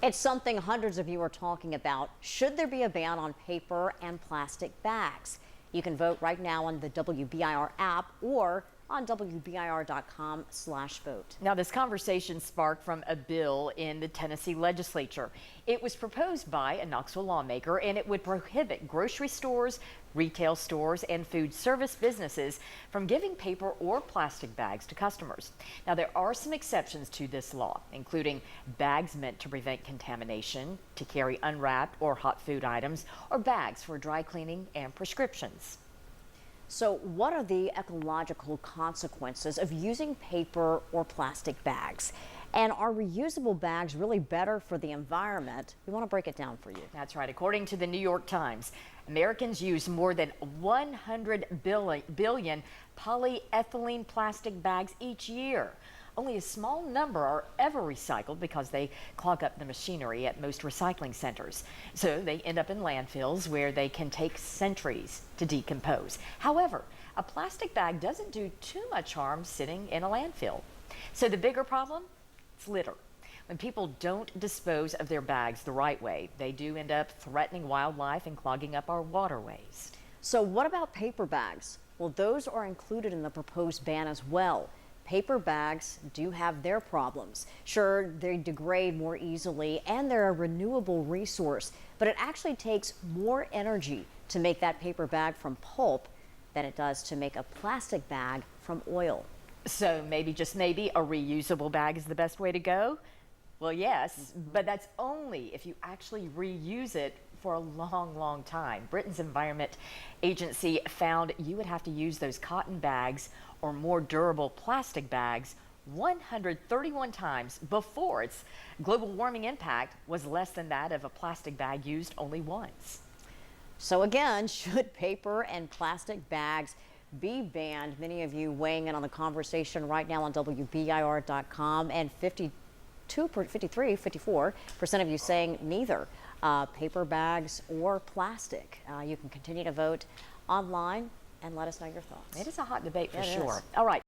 It's something hundreds of you are talking about. Should there be a ban on paper and plastic bags? You can vote right now on the WBIR app or on WBIR.com/vote. Now, this conversation sparked from a bill in the Tennessee legislature. It was proposed by a Knoxville lawmaker, and it would prohibit grocery stores, retail stores, and food service businesses from giving paper or plastic bags to customers. Now, there are some exceptions to this law, including bags meant to prevent contamination, to carry unwrapped or hot food items, or bags for dry cleaning and prescriptions. So what are the ecological consequences of using paper or plastic bags? And are reusable bags really better for the environment? We want to break it down for you. That's right. According to the New York Times, Americans use more than 100 billion polyethylene plastic bags each year. Only a small number are ever recycled because they clog up the machinery at most recycling centers. So they end up in landfills where they can take centuries to decompose. However, a plastic bag doesn't do too much harm sitting in a landfill. So the bigger problem? It's litter. When people don't dispose of their bags the right way, they do end up threatening wildlife and clogging up our waterways. So what about paper bags? Well, those are included in the proposed ban as well. Paper bags do have their problems. Sure, they degrade more easily and they're a renewable resource, but it actually takes more energy to make that paper bag from pulp than it does to make a plastic bag from oil. So maybe, just maybe, a reusable bag is the best way to go? Well, yes, but that's only if you actually reuse it for a long, long time. Britain's Environment Agency found you would have to use those cotton bags or more durable plastic bags 131 times before its global warming impact was less than that of a plastic bag used only once. So again, should paper and plastic bags be banned? Many of you weighing in on the conversation right now on WBIR.com, and 54% of you saying neither, paper bags or plastic. You can continue to vote online and let us know your thoughts. It is a hot debate for Yeah, sure. All right.